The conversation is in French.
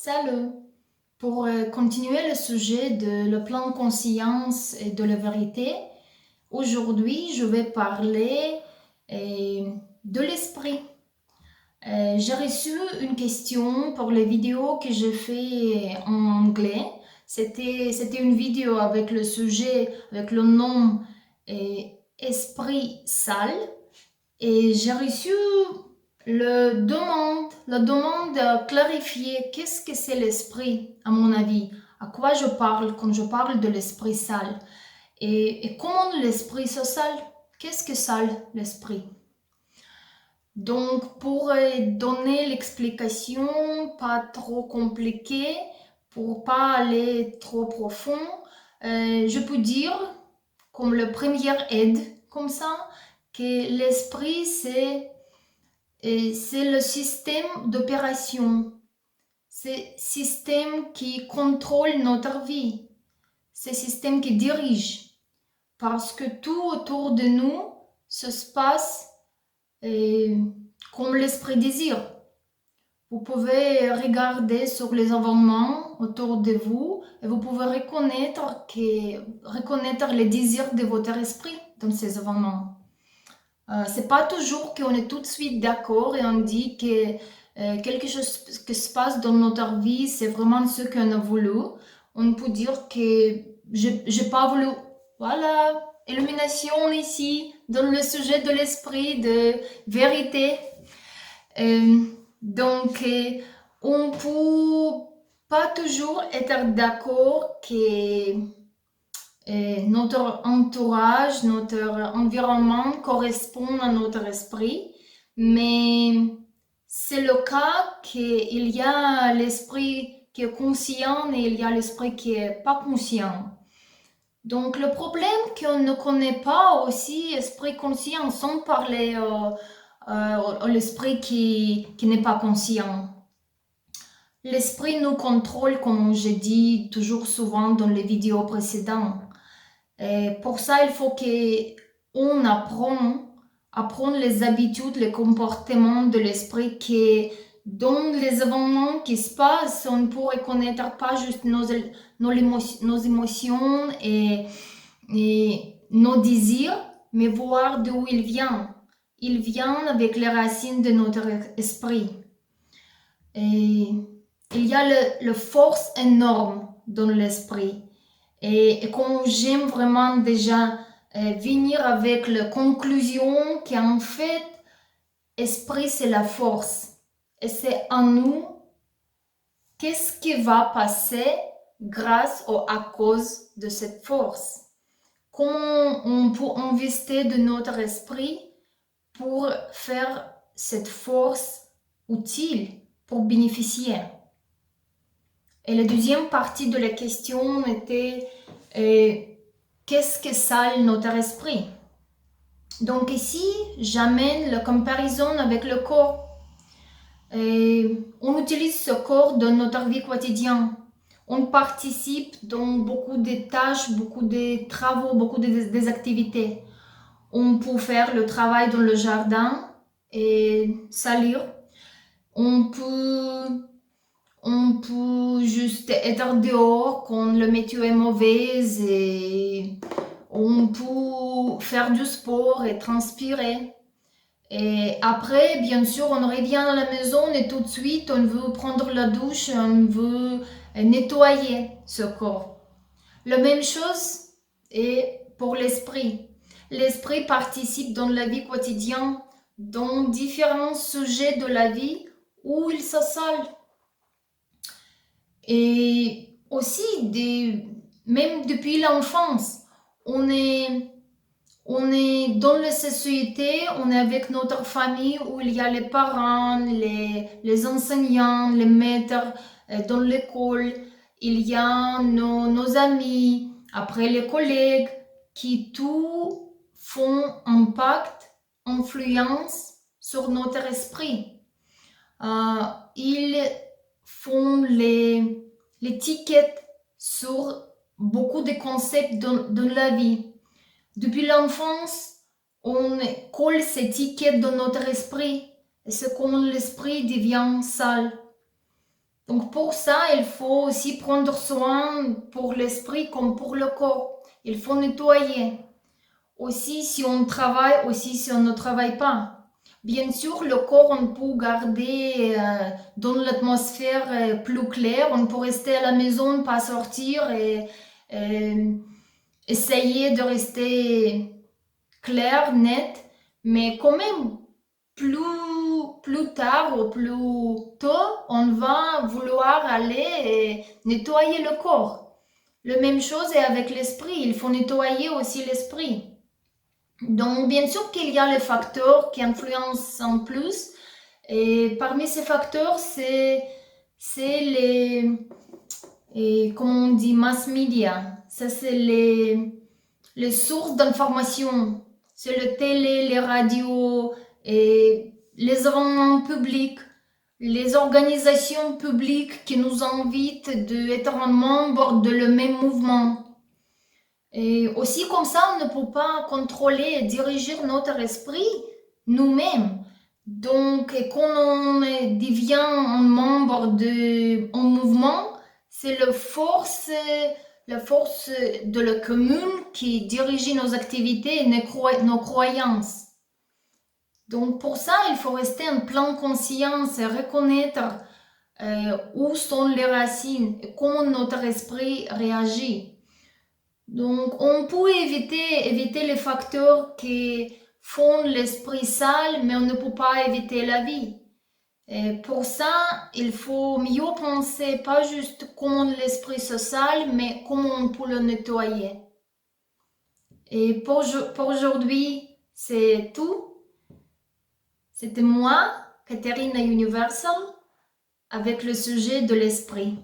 Salut! Pour continuer le sujet de le plan de conscience et de la vérité, aujourd'hui je vais parler de l'esprit. J'ai reçu une question pour les vidéos que j'ai fait en anglais. C'était une vidéo avec le sujet, avec le nom Esprit sale. Et j'ai reçu la demande de clarifier qu'est-ce que c'est l'esprit, à mon avis. À quoi je parle quand je parle de l'esprit sale. Et comment l'esprit se sale? Qu'est-ce que sale l'esprit? Donc, pour donner l'explication pas trop compliquée, pour pas aller trop profond, je peux dire, comme la première aide, comme ça, que l'esprit c'est le système d'opération, c'est le système qui contrôle notre vie, c'est le système qui dirige, parce que tout autour de nous se passe comme l'esprit désire. Vous pouvez regarder sur les événements autour de vous et vous pouvez reconnaître les désirs de votre esprit dans ces événements. C'est pas toujours qu'on est tout de suite d'accord et on dit que quelque chose qui se passe dans notre vie, c'est vraiment ce qu'on a voulu. On peut dire que j'ai pas voulu. Voilà, illumination ici, dans le sujet de l'esprit, de vérité. Donc, on peut pas toujours être d'accord que notre entourage, notre environnement correspond à notre esprit, mais c'est le cas qu'il y a l'esprit qui est conscient et il y a l'esprit qui est pas conscient. Donc le problème qu'on ne connaît pas aussi esprit conscient sans parler l'esprit qui n'est pas conscient. L'esprit nous contrôle, comme j'ai dit toujours souvent dans les vidéos précédentes. Et pour ça, il faut qu'on apprenne les habitudes, les comportements de l'esprit qui, dans les événements qui se passent, on peut reconnaître pas juste nos émotions et nos désirs, mais voir d'où il vient. Il vient avec les racines de notre esprit. Et il y a la force énorme dans l'esprit. Et comme j'aime vraiment déjà venir avec la conclusion qu'en fait, esprit c'est la force. Et c'est en nous, qu'est-ce qui va passer grâce ou à cause de cette force. Comment on peut investir de notre esprit pour faire cette force utile, pour bénéficier. Et la deuxième partie de la question était qu'est-ce que sale notre esprit? Donc ici, j'amène la comparaison avec le corps. On utilise ce corps dans notre vie quotidienne. On participe dans beaucoup de tâches, beaucoup de travaux, beaucoup des activités. On peut faire le travail dans le jardin et salir. On peut juste être dehors quand le météo est mauvais et on peut faire du sport et transpirer. Et après, bien sûr, on revient à la maison et tout de suite, on veut prendre la douche, on veut nettoyer ce corps. La même chose est pour l'esprit. L'esprit participe dans la vie quotidienne, dans différents sujets de la vie où il se sale. Et aussi, même depuis l'enfance, on est dans la société, on est avec notre famille où il y a les parents, les enseignants, les maîtres dans l'école, il y a nos amis, après les collègues, qui tout font impact, influence sur notre esprit. Ils font l'étiquette sur beaucoup de concepts dans la vie. Depuis l'enfance, on colle cette étiquette dans notre esprit et c'est comme l'esprit devient sale. Donc pour ça, il faut aussi prendre soin pour l'esprit comme pour le corps. Il faut nettoyer. Aussi si on travaille, aussi si on ne travaille pas. Bien sûr, le corps, on peut garder dans l'atmosphère plus claire. On peut rester à la maison, pas sortir et essayer de rester clair, net. Mais quand même, plus tard ou plus tôt, on va vouloir aller et nettoyer le corps. La même chose est avec l'esprit. Il faut nettoyer aussi l'esprit. Donc, bien sûr qu'il y a les facteurs qui influencent en plus. Et parmi ces facteurs, c'est comment on dit, mass media. Ça, c'est les sources d'information. C'est le télé, les radios, et les événements publics, les organisations publiques qui nous invitent d'être membre de le même mouvement. Et aussi comme ça, on ne peut pas contrôler et diriger notre esprit nous-mêmes. Donc, quand on devient un membre un mouvement, c'est la force de la commune qui dirige nos activités et nos croyances. Donc, pour ça, il faut rester en pleine conscience et reconnaître où sont les racines et comment notre esprit réagit. Donc, on peut éviter les facteurs qui font l'esprit sale, mais on ne peut pas éviter la vie. Et pour ça, il faut mieux penser pas juste comment l'esprit se sale, mais comment on peut le nettoyer. Et pour aujourd'hui, c'est tout. C'était moi, Katerina Universal, avec le sujet de l'esprit.